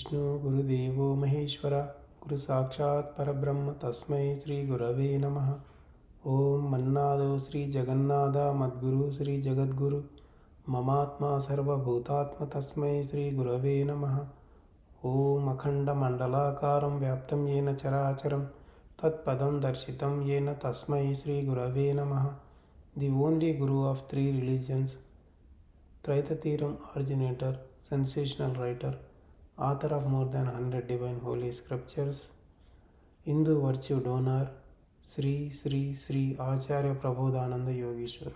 Vishnu Gurudevo Maheshwara Guru Sakshat Parabrahma Tasmai Sri Gurave Namaha. Om Mannado Sri Jagannatha Madguru Sri Jagadguru Mamatma Sarva Bhutatma Tasmai Sri Gurave Namaha. Om Akhanda Mandalakaram Vyaptam Yena Characharam Tat Padam Darshitam Yena Tasmai Sri Gurave Namaha. The only Guru of three religions, Traitatiram originator, sensational writer, author of more than 100 divine holy scriptures, Hindu virtue donor, Sri Sri Sri Acharya Prabodhananda Yogeshwar.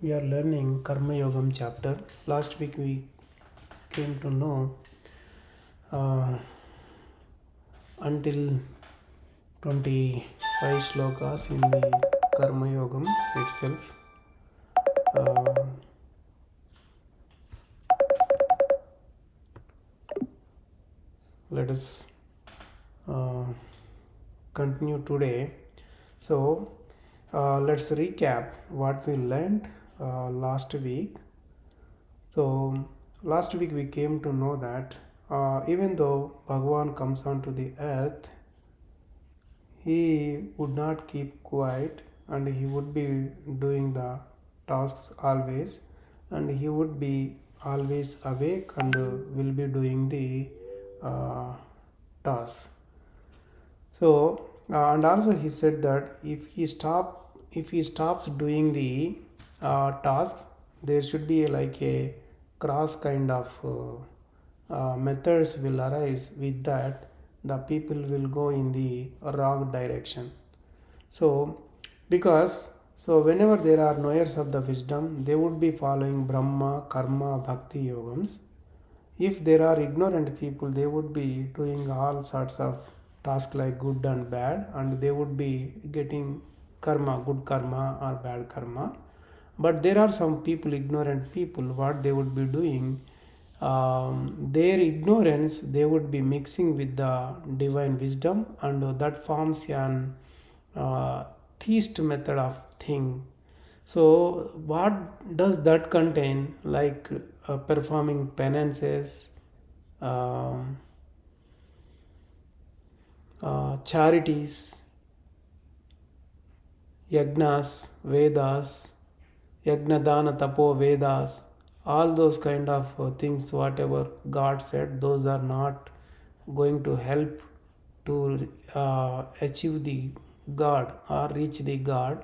We are learning Karma Yogam chapter. Last week we came to know until 25 shlokas in the Karma Yogam itself. Let us continue today. So let's recap what we learned last week. So last week we came to know that even though Bhagwan comes onto the earth, he would not keep quiet and he would be doing the tasks always, and he would be always awake and will be doing the tasks. So and also he said that if he stops doing the tasks, there should be like a cross kind of methods will arise. With that, the people will go in the wrong direction. So whenever there are knowers of the wisdom, they would be following Brahma, Karma, Bhakti yogams. If there are ignorant people, they would be doing all sorts of tasks like good and bad, and they would be getting karma, good karma or bad karma. But there are some people, ignorant people, what they would be doing, their ignorance, they would be mixing with the divine wisdom, and that forms an theist method of thing. So what does that contain? Like performing penances, charities, yagnas, Vedas, Yagnadana Tapo Vedas, all those kind of things, whatever God said, those are not going to help to achieve the God or reach the God.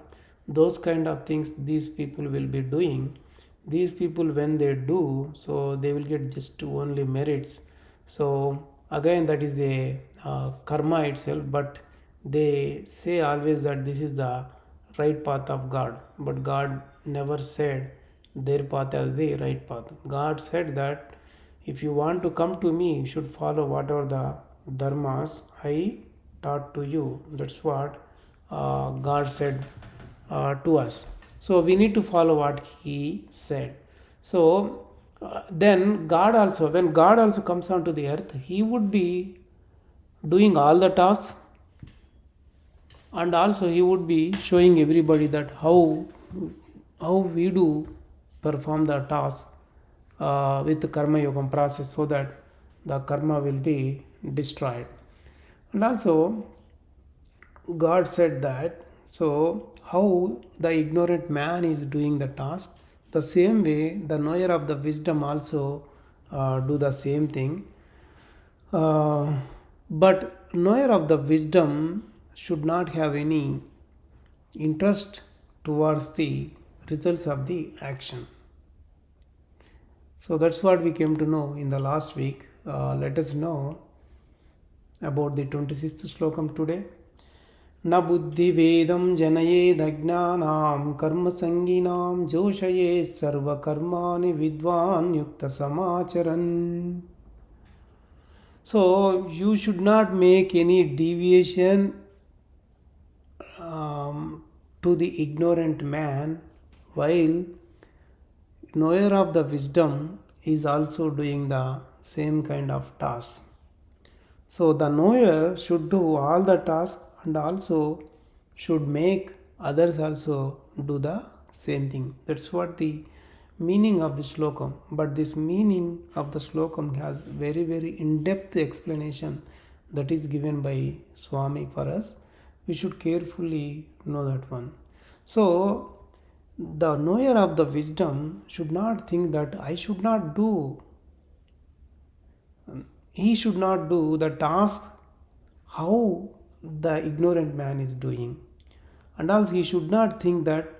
Those kind of things these people will be doing. These people, when they do, so they will get just only merits. So again, that is a karma itself, but they say always that this is the right path of God, but God never said their path as the right path. God said that if you want to come to me, you should follow whatever the dharmas I taught to you. That's what God said to us. So we need to follow what He said. So then God also, when God also comes onto the earth, He would be doing all the tasks, and also He would be showing everybody that how we do perform the task with the karma yogam process, so that the karma will be destroyed. And also God said that, so how the ignorant man is doing the task, the same way the knower of the wisdom also do the same thing. But knower of the wisdom should not have any interest towards the results of the action. So that's what we came to know in the last week. Let us know about the 26th Slokam today. Na buddhi vedam janayed ajnanam karma sanginam joshayet sarva karmani vidvan yukta samacharan. So you should not make any deviation to the ignorant man, while knower of the wisdom is also doing the same kind of task. So the knower should do all the tasks and also should make others also do the same thing. That's what the meaning of the Shlokam, but this meaning of the Shlokam has very very in-depth explanation that is given by Swami for us. We should carefully know that one. So the knower of the wisdom should not think that I should not do, he should not do the task how the ignorant man is doing, and also he should not think that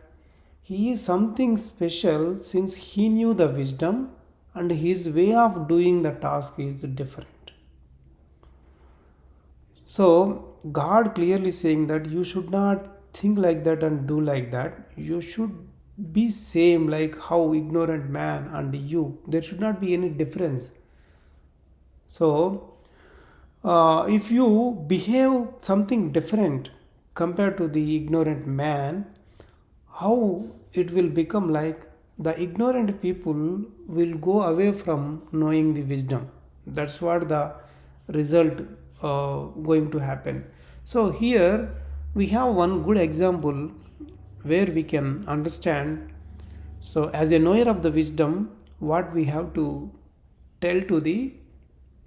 he is something special since he knew the wisdom and his way of doing the task is different. So God clearly saying that you should not think like that and do like that. You should be same like how ignorant man and you. There should not be any difference. So if you behave something different compared to the ignorant man, how it will become like the ignorant people will go away from knowing the wisdom. That's what the result going to happen. So here we have one good example where we can understand. So as a knower of the wisdom, what we have to tell to the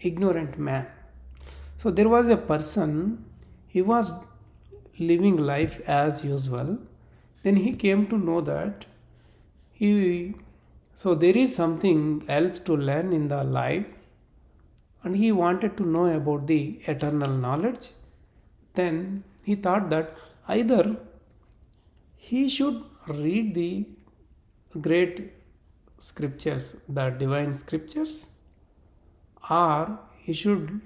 ignorant man. So there was a person, he was living life as usual. Then he came to know that he, so there is something else to learn in the life, and he wanted to know about the eternal knowledge. Then he thought that either he should read the great scriptures, the divine scriptures, or he should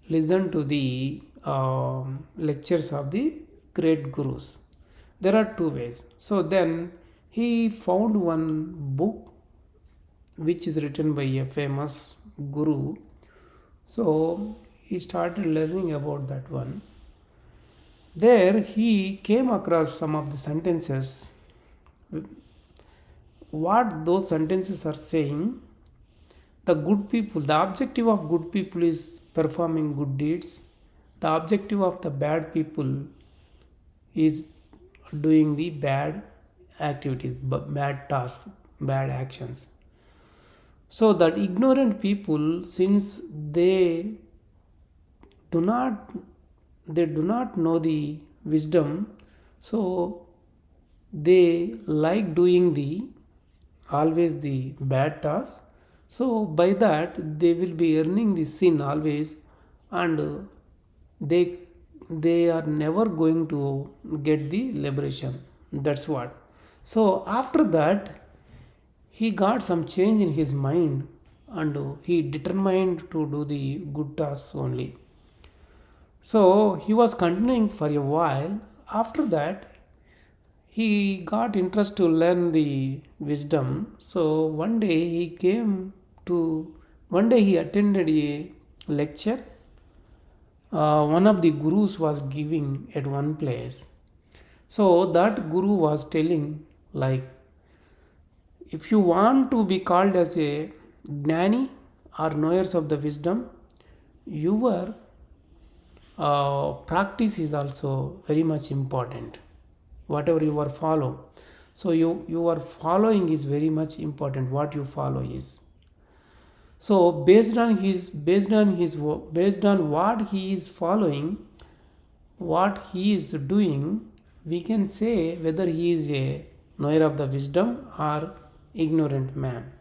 listen to the lectures of the great gurus. There are two ways. So then he found one book which is written by a famous guru. So he started learning about that one. There he came across some of the sentences. What those sentences are saying, the good people, the objective of good people is performing good deeds. The objective of the bad people is doing the bad activities, bad tasks, bad actions. So that ignorant people, since do not they do not know the wisdom, so they like doing the always the bad task. So by that they will be earning the sin always, and they they are never going to get the liberation. That's what. So after that he got some change in his mind, and he determined to do the good tasks only. So he was continuing for a while. After that he got interest to learn the wisdom. So one day he attended a lecture one of the gurus was giving at one place. So that guru was telling, like, if you want to be called as a gnani or knowers of the wisdom, your practice is also very much important. Whatever you are follow, so your following is very much important. What you follow is, so based on what he is following, what he is doing, we can say whether he is a knower of the wisdom or ignorant man.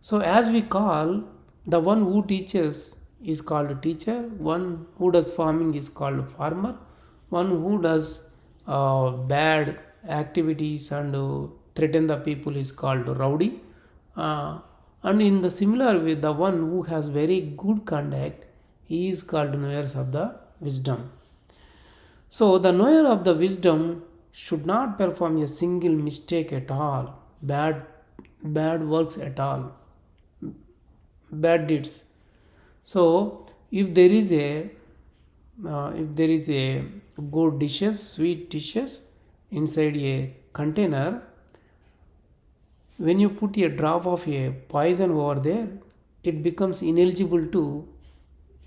So as we call, the one who teaches is called a teacher, one who does farming is called a farmer, one who does bad activities and threaten the people is called rowdy. And in the similar way, the one who has very good conduct, he is called knowers of the wisdom. So the knower of the wisdom should not perform a single mistake at all, bad works at all, bad deeds. So if there is a good dishes, sweet dishes inside a container, when you put a drop of a poison over there, it becomes ineligible to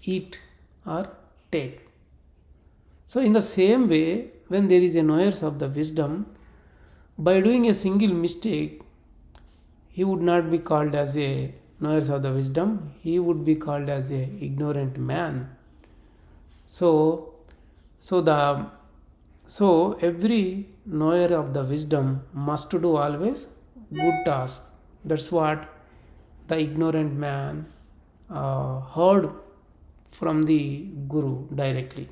eat or take. So in the same way, when there is a knowers of the wisdom, by doing a single mistake, he would not be called as a knowers of the wisdom, he would be called as a ignorant man. So, so the so every knower of the wisdom must do always good task. That's what the ignorant man heard from the Guru directly.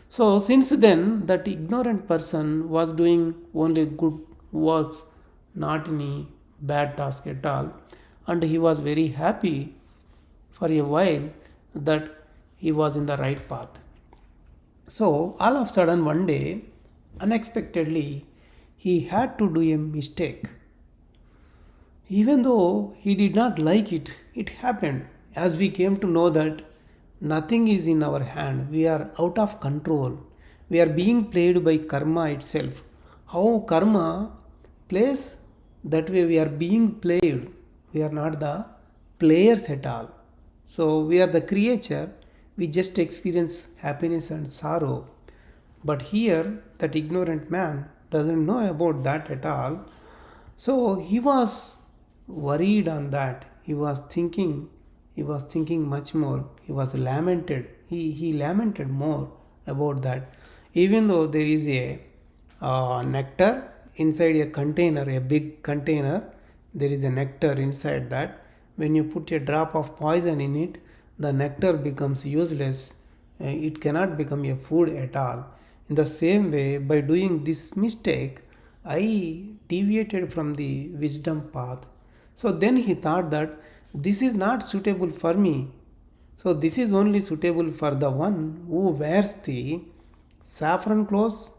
So since then, that ignorant person was doing only good works, not any bad task at all, and he was very happy for a while that he was in the right path. So all of a sudden one day, unexpectedly, he had to do a mistake. Even though he did not like it, it happened. As we came to know that nothing is in our hand, we are out of control. We are being played by karma itself. How karma plays, that way we are being played. We are not the players at all. So we are the creature, we just experience happiness and sorrow. But here, that ignorant man doesn't know about that at all. So he was worried on that. He was thinking much more. He was lamented. He lamented more about that. Even though there is a nectar inside a container, a big container, there is a nectar inside that. When you put a drop of poison in it, the nectar becomes useless. It cannot become a food at all. In the same way, by doing this mistake, I deviated from the wisdom path. So then he thought that this is not suitable for me. So this is only suitable for the one who wears the saffron clothes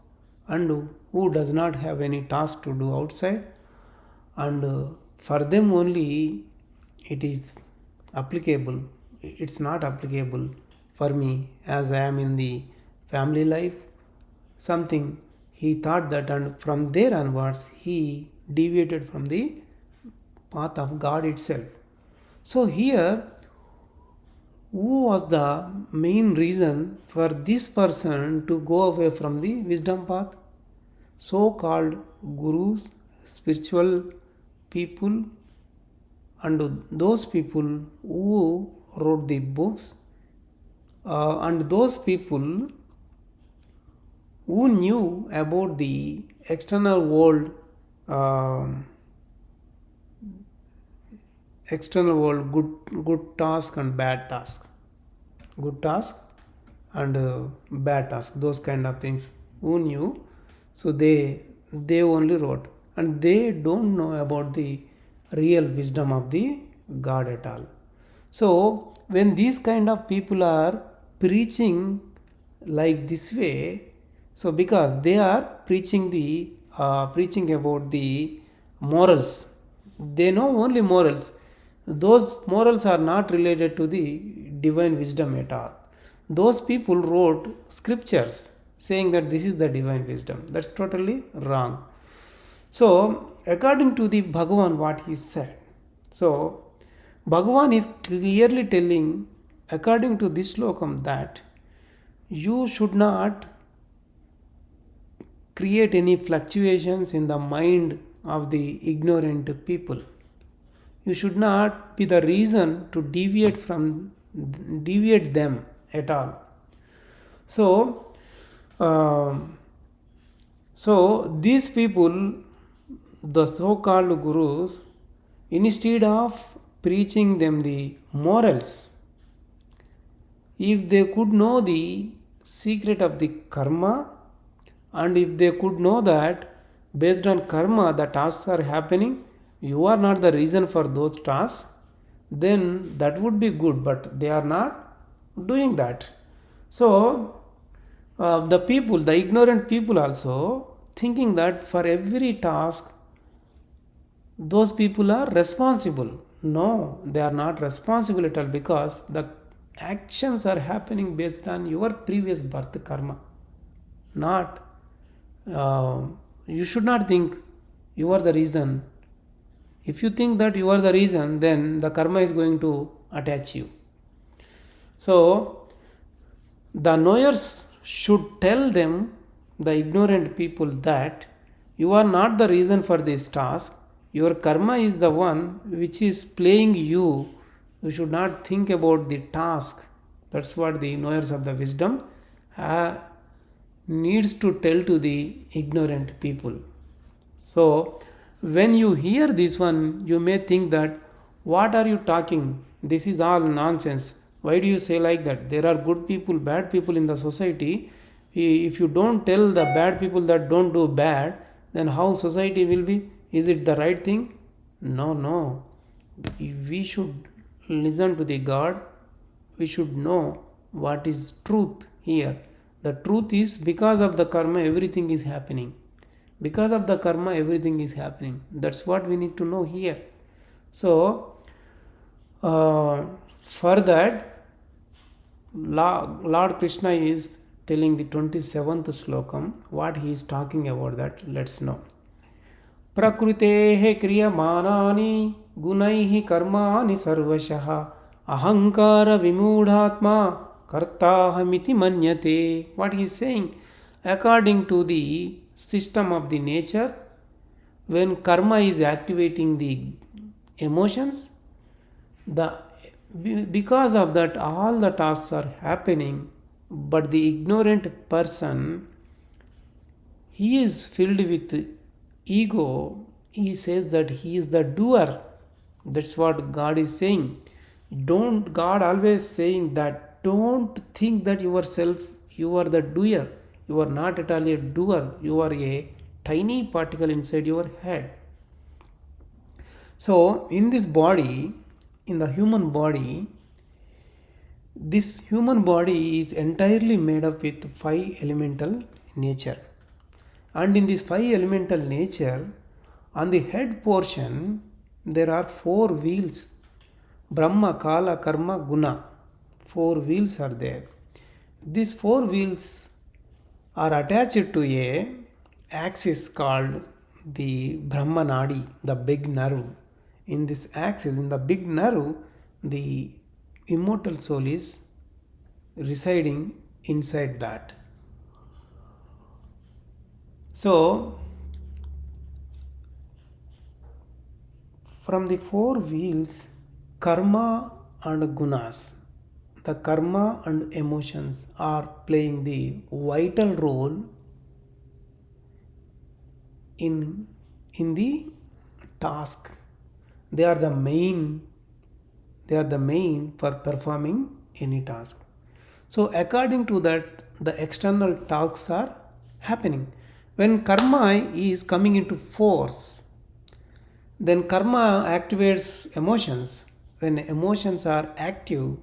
and who does not have any task to do outside, and for them only it is applicable. It's not applicable for me as I am in the family life. Something he thought that, and from there onwards he deviated from the path of God itself. So here, who was the main reason for this person to go away from the wisdom path? So called gurus, spiritual people, and those people who wrote the books, and those people who knew about the external world, um good task and bad task, good task and bad task, those kind of things, who knew. So they only wrote, and they don't know about the real wisdom of the God at all. So when these kind of people are preaching like this way, so because they are preaching about the morals, they know only morals. Those morals are not related to the divine wisdom at all. Those people wrote scriptures saying that this is the divine wisdom. That's totally wrong. So according to the Bhagavan, what he said, so Bhagavan is clearly telling, according to this Shlokamu, that you should not create any fluctuations in the mind of the ignorant people. You should not be the reason to deviate them at all. So, um, so these people, the so-called gurus, instead of preaching them the morals, if they could know the secret of the karma, and if they could know that based on karma the tasks are happening, you are not the reason for those tasks, then that would be good, but they are not doing that. So the ignorant people also thinking that for every task those people are responsible. No, they are not responsible at all, because the actions are happening based on your previous birth karma. Not, you should not think you are the reason. If you think that you are the reason, then the karma is going to attach you. So the knowers should tell them, the ignorant people, that you are not the reason for this task. Your karma is the one which is playing you. You should not think about the task. That's what the knowers of the wisdom needs to tell to the ignorant people. So when you hear this one, you may think that what are you talking, this is all nonsense. Why do you say like that? There are good people, bad people in the society. If you don't tell the bad people that don't do bad, then how society will be? Is it the right thing? No, no. We should listen to the God. We should know what is truth here. The truth is, because of the karma everything is happening. Because of the karma everything is happening. That's what we need to know here. So for that, Lord Krishna is telling the 27th slokam. What he is talking about, that let's know. प्रकृतेः क्रियमाणानि गुणैः कर्माणि सर्वशः अहंकार विमूढ़ात्मा कर्ताहमिति मन्यते. What he is saying, according to the system of the nature, when karma is activating the emotions, the because of that all the tasks are happening, but the ignorant person, he is filled with ego. He says that he is the doer. That's what God is saying. Don't, God always saying that don't think that yourself you are the doer. You are not at all a doer. You are a tiny particle inside your head. So in this body, in the human body, this human body is entirely made up with 5 elemental nature. And in this 5 elemental nature, on the head portion, there are 4 wheels. Brahma, Kala, Karma, Guna. 4 wheels are there. These 4 wheels are attached to a axis called the Brahma Nadi, the big nerve. In this axis, in the big nerve, the immortal soul is residing inside that. So from the 4 wheels, karma and gunas, the karma and emotions are playing the vital role in the task. They are the main for performing any task. So according to that, the external tasks are happening. When karma is coming into force, then karma activates emotions. When emotions are active,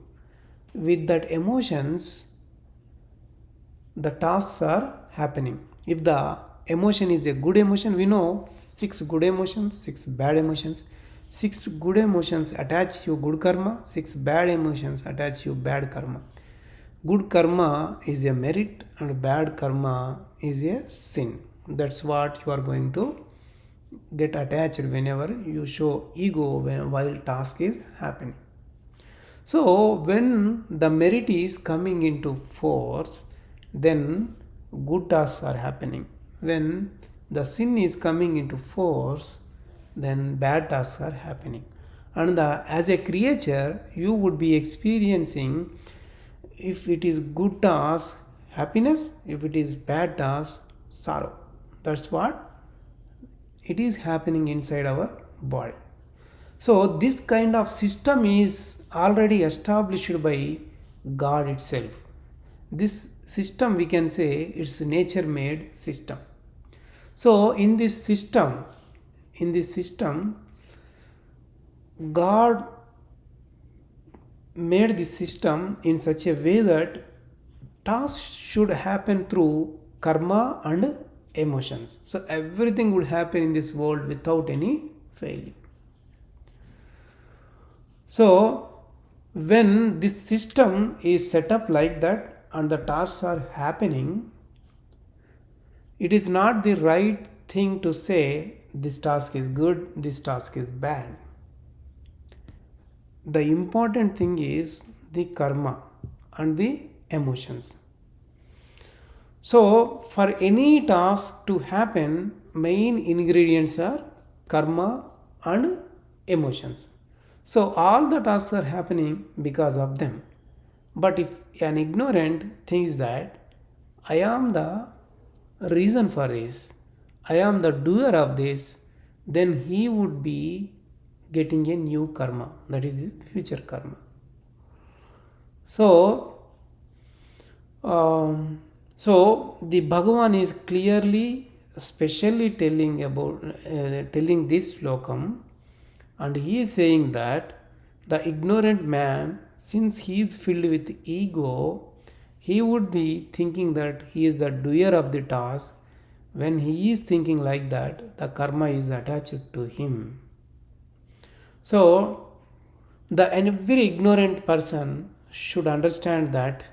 with that emotions, the tasks are happening. If the emotion is a good emotion, we know 6 good emotions, 6 bad emotions. 6 good emotions attach you good karma, 6 bad emotions attach you bad karma. Good karma is a merit and bad karma is a sin. That's what you are going to get attached whenever you show ego while task is happening. So when the merit is coming into force, then good tasks are happening. When the sin is coming into force, then bad tasks are happening. And as a creature, you would be experiencing, if it is good task, happiness, if it is bad task, sorrow. That's what it is happening inside our body. So this kind of system is already established by God itself. This system, we can say, it's a nature made system. So in this system, God made this system in such a way that tasks should happen through karma and emotions. So everything would happen in this world without any failure. So when this system is set up like that and the tasks are happening, it is not the right thing to say this task is good, this task is bad. The important thing is the karma and the emotions. So for any task to happen, main ingredients are karma and emotions. So all the tasks are happening because of them. But if an ignorant thinks that I am the reason for this, I am the doer of this, then he would be getting a new karma, that is his future karma. So, um, so the Bhagavan is clearly, specially telling this Shlokamu, and he is saying that the ignorant man, since he is filled with ego, he would be thinking that he is the doer of the task. When he is thinking like that, the karma is attached to him. So, the every ignorant person should understand that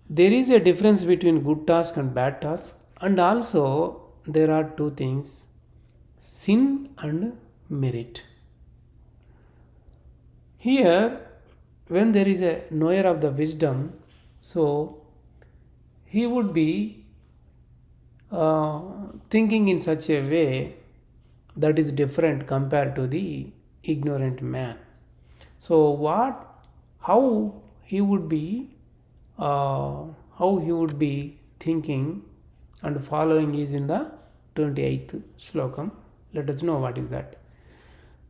there is a difference between good task and bad task, and also there are two things: sin and merit. Here, when there is a knower of the wisdom, so he would be thinking in such a way that is different compared to the ignorant man. So, how he would be, uh, how he would be thinking and following is in the 28th slokam. Let us know what is that.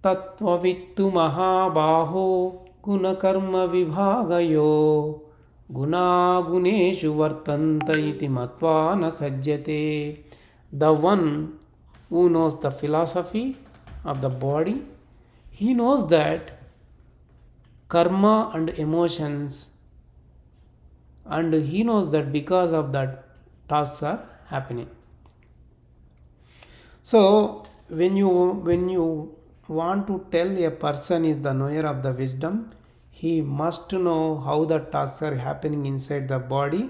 तत्त्ववित्तु महाबाहो गुणकर्मविभागयो गुणागुणेषु वर्तन्त इति मत्वा न सज्जते. The one who knows the philosophy of the body, he knows that karma and emotions, and he knows that because of that tasks are happening. So when you want to tell a person is the knower of the wisdom, he must know how the tasks are happening inside the body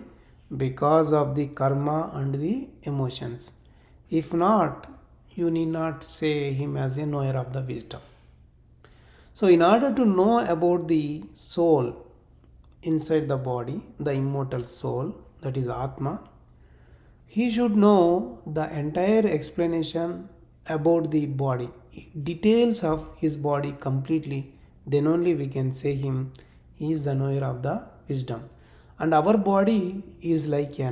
because of the karma and the emotions. If not, you need not say him as a knower of the wisdom. So in order to know about the soul inside the body, the immortal soul, that is Atma, he should know the entire explanation about the body, details of his body completely. Then only we can say him, he is the knower of the wisdom. And our body is like a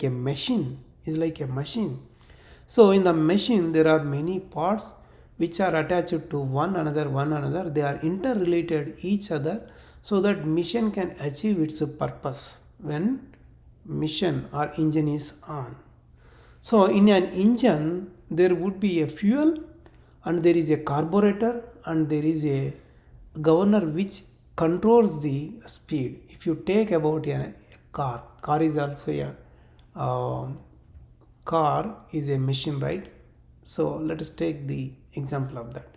machine, So in the machine there are many parts which are attached to one another. They are interrelated each other, so that mission can achieve its purpose when mission or engine is on. So in an engine there would be a fuel, and there is a carburetor, and there is a governor which controls the speed. If you take about a car is also car is a machine, right? So let us take the example of that.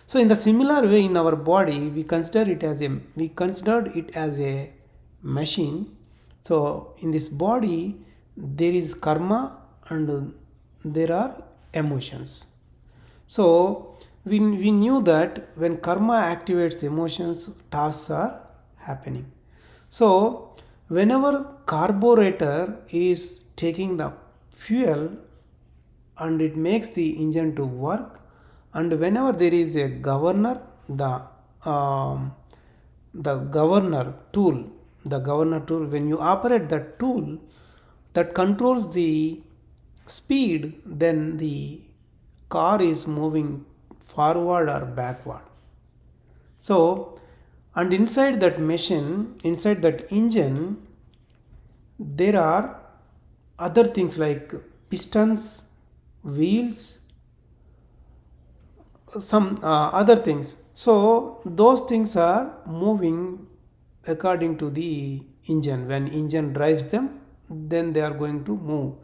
So in the similar way, in our body we considered it as a machine. So in this body there is karma and there are emotions. So we knew that when karma activates emotions, tasks are happening. So whenever carburetor is taking the fuel and it makes the engine to work, and whenever there is a governor, um, the governor tool, when you operate that tool that controls the speed, then the car is moving forward or backward. So, and inside that machine, inside that engine, there are other things like pistons, wheels, some other things. So those things are moving according to the engine. When engine drives them, then they are going to move.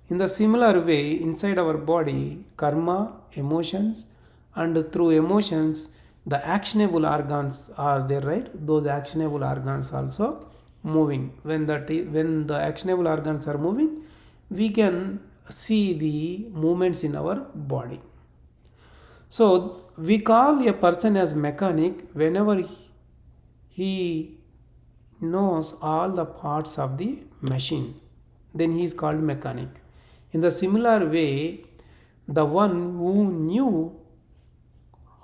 In the similar way, inside our body, karma, emotions, and through emotions, the actionable organs are there, right? Those actionable organs also moving. When the actionable organs are moving, we can see the movements in our body. So we call a person as mechanic whenever he knows all the parts of the machine, then he is called mechanic. In the similar way, the one who knew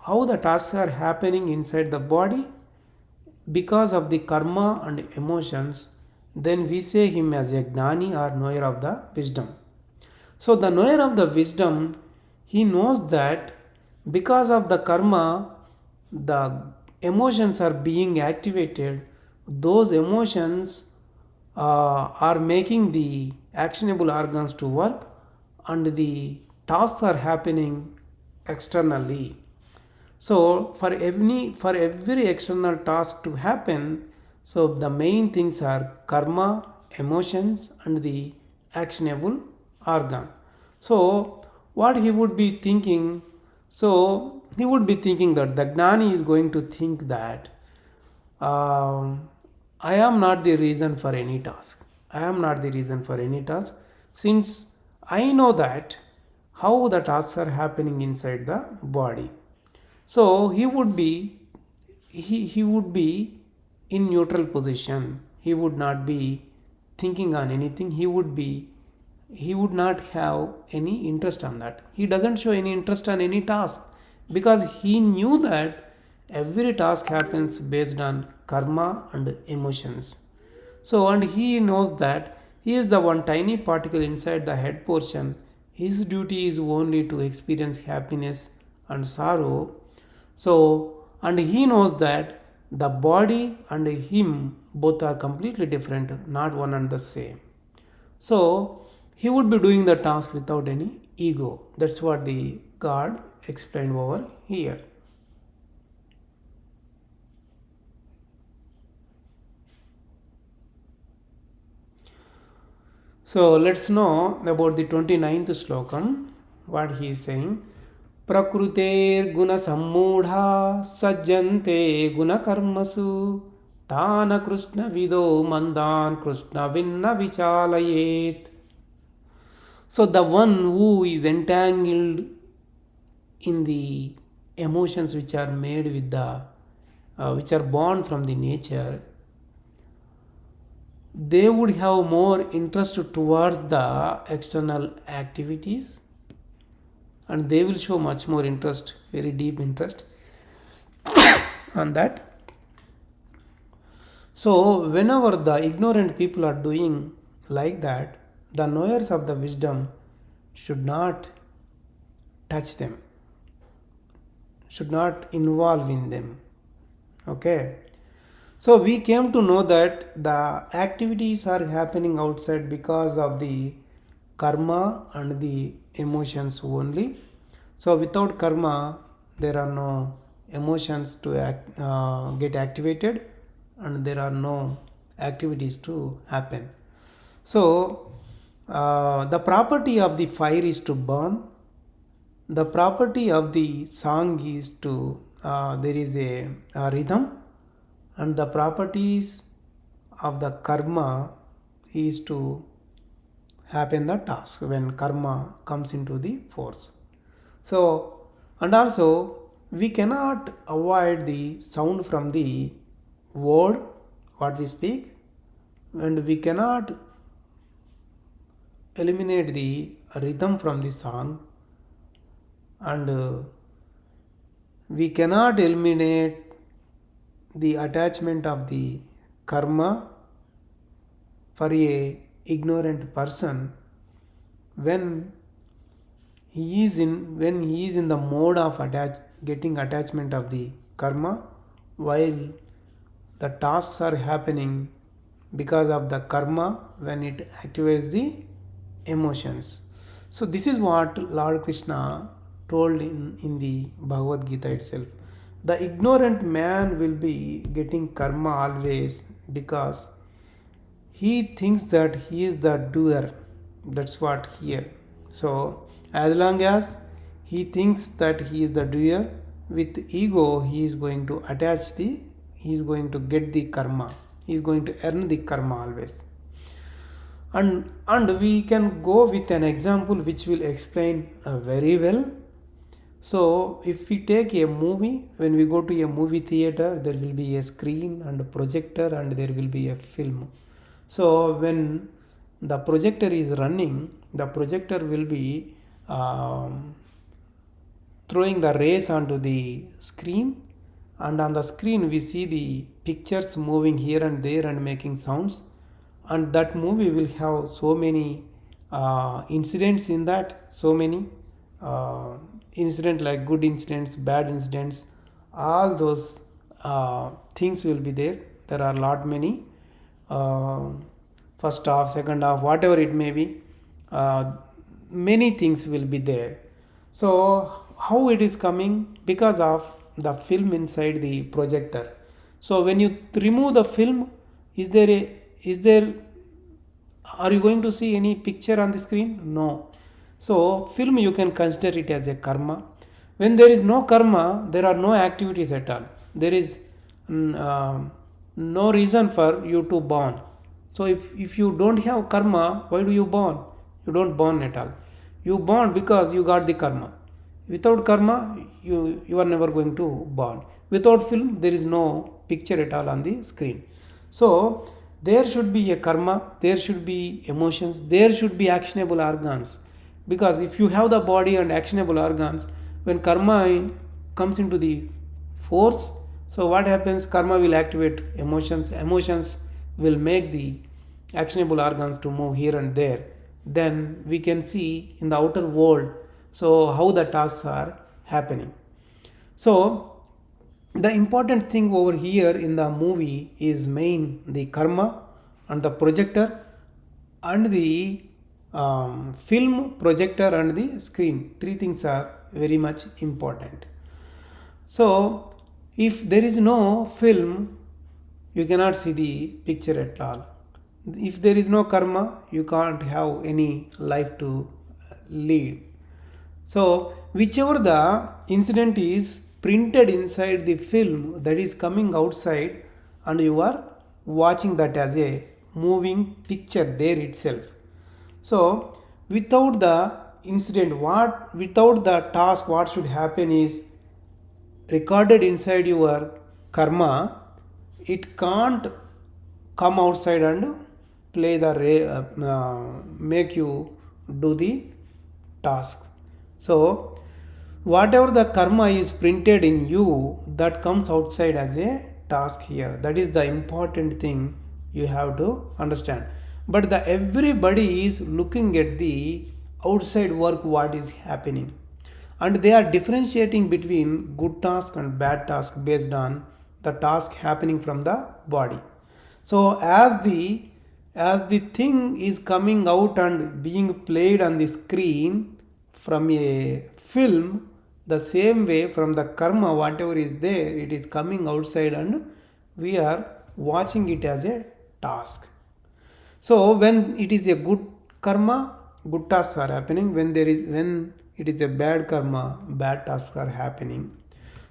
how the tasks are happening inside the body because of the karma and emotions, then we say him as a gnani or knower of the wisdom. So the knower of the wisdom, he knows that because of the karma, the emotions are being activated. Those emotions are making the actionable organs to work, and the tasks are happening externally. So for every external task to happen, so the main things are karma, emotions, and the actionable organ. So what he would be thinking, so he would be thinking that the gnani is going to think that I am not the reason for any task. I am not the reason for any task, since I know that how the tasks are happening inside the body. So he would be in neutral position. He would not be thinking on anything. He would not have any interest on that. He doesn't show any interest on any task because he knew that every task happens based on karma and emotions. So, and he knows that he is the one tiny particle inside the head portion. His duty is only to experience happiness and sorrow. So, and he knows that the body and him both are completely different, not one and the same. So, he would be doing the task without any ego. That's what the God explained over here. So let's know about the 29th slokam, what he is saying. Prakruter guna sammudha sajjante guna karmasu tana krishna vido mandan krishna vinna vichalayet. So the one who is entangled in the emotions which are made with the which are born from the nature, they would have more interest towards the external activities, and they will show much more interest, very deep interest on that. So whenever the ignorant people are doing like that, the knowers of the wisdom should not touch them, should not involve in them. Okay. So we came to know that the activities are happening outside because of the karma and the emotions only. So without karma, there are no emotions to get activated, and there are no activities to happen. So the property of the fire is to burn. The property of the song is to there is a rhythm, and the properties of the karma is to happen the task when karma comes into the force. So, and also we cannot avoid the sound from the word what we speak, and we cannot eliminate the rhythm from the song, and we cannot eliminate the attachment of the karma for a ignorant person when he is in the mode of getting attachment of the karma, while the tasks are happening because of the karma when it activates the emotions. So this is what Lord Krishna told in the Bhagavad Gita itself. The ignorant man will be getting karma always because he thinks that he is the doer. That's what here. So as long as he thinks that he is the doer, with ego he is going to he is going to get the karma. He is going to earn the karma always. And we can go with an example which will explain very well. So if we take a movie, when we go to a movie theater, there will be a screen and a projector, and there will be a film. So when the projector is running, the projector will be um, throwing the rays onto the screen, and on the screen we see the pictures moving here and there and making sounds, and that movie will have so many incidents in that, so many uh, incidents, like good incidents, bad incidents, all those things will be there. There are lot many, uh, first half, second half, whatever it may be, uh, many things will be there. So how it is coming? Because of the film inside the projector. So when you remove the film, is there are you going to see any picture on the screen? No. So film you can consider it as a karma. When there is no karma, there are no activities at all. There is no reason for you to born. So if you don't have karma, why do you born? You don't born at all. You born because you got the karma. Without karma, you are never going to born. Without film, there is no picture at all on the screen. So there should be a karma, there should be emotions, there should be actionable organs. Because if you have the body and actionable organs, when karma comes into the force, so what happens? Karma will activate emotions. Emotions will make the actionable organs to move here and there. Then we can see in the outer world, so how the tasks are happening. So the important thing over here in the movie is main the karma and the projector and the film, projector and the screen. Three things are very much important. So if there is no film, you cannot see the picture at all. If there is no karma, you can't have any life to lead. So whichever the incident is printed inside the film, that is coming outside, and you are watching that as a moving picture there itself. So without the incident, without the task, what should happen is recorded inside your karma. It can't come outside and play the make you do the task. So whatever the karma is printed in you, that comes outside as a task here. That is the important thing you have to understand. But the everybody is looking at the outside work, what is happening, and they are differentiating between good task and bad task based on the task happening from the body. So as the thing is coming out and being played on the screen from a film, the same way from the karma, whatever is there, it is coming outside and we are watching it as a task. So when it is a good karma, good tasks are happening. When it is a bad karma, bad tasks are happening.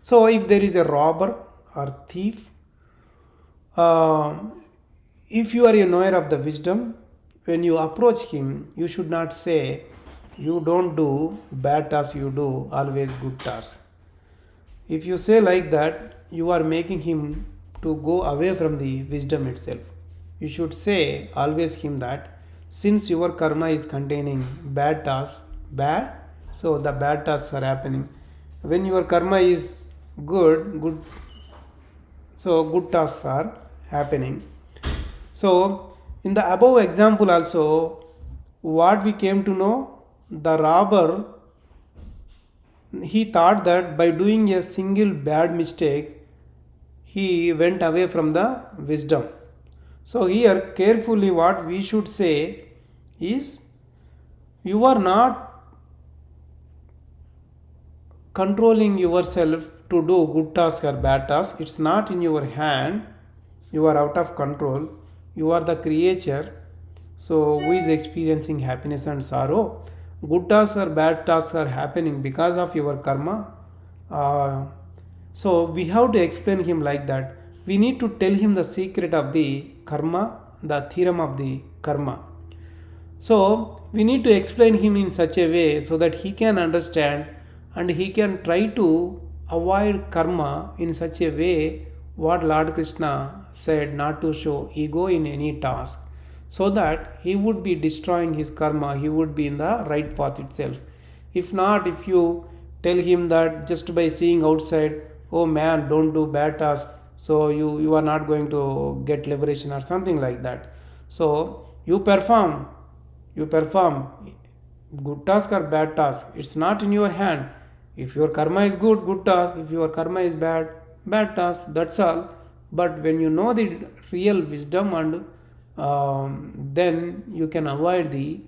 So if there is a robber or thief, uh, if you are a knower of the wisdom, when you approach him, you should not say, you don't do bad tasks, you do always good tasks. If you say like that, you are making him to go away from the wisdom itself. You should say always him that since your karma is containing bad tasks, bad, so the bad tasks are happening. When your karma is good, so good tasks are happening. So in the above example also, what we came to know, the robber, he thought that by doing a single bad mistake, he went away from the wisdom. So here carefully what we should say is, you are not controlling yourself to do good task or bad task. It's not in your hand. You are out of control. You are the creature. So who is experiencing happiness and sorrow? Good tasks or bad tasks are happening because of your karma. Uh, so we have to explain him like that. We need to tell him the secret of the karma, the theorem of the karma. So we need to explain him in such a way so that he can understand and he can try to avoid karma in such a way what Lord Krishna said, not to show ego in any task, so that he would be destroying his karma, he would be in the right path itself. If not, if you tell him that just by seeing outside, oh man, don't do bad task, so you are not going to get liberation or something like that. So you perform good task or bad task, it's not in your hand. If your karma is good, good task. If your karma is bad, bad task. That's all. But when you know the real wisdom, and then you can avoid the,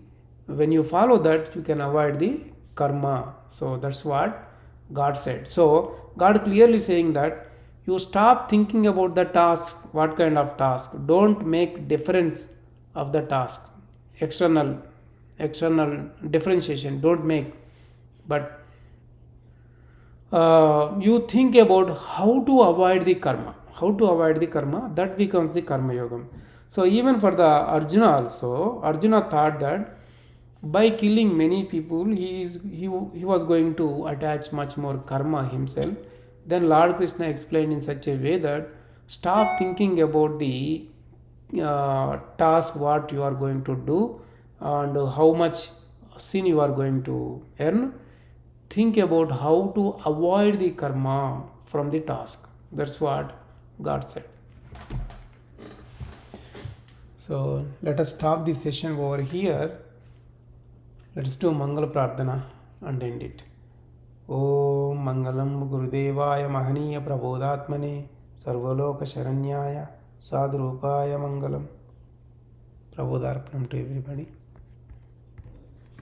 when you follow that, you can avoid the karma. So that's what God said. So God clearly saying that you stop thinking about the task, what kind of task. Don't make difference of the task, external differentiation. Don't make, but you think about how to avoid the karma. How to avoid the karma, that becomes the karma yogam. So even for the Arjuna also, Arjuna thought that by killing many people, he was going to attach much more karma himself. Then Lord Krishna explained in such a way that stop thinking about the task what you are going to do and how much sin you are going to earn. Think about how to avoid the karma from the task. That's what God said. So let us stop the session over here. Let's do Mangala Prarthana and end it. Om Mangalam Gurudevaya Mahaniya Prabodhatmane Sarvaloka Sharanyaya Sadrupaya Mangalam. Prabodharpanam to everybody.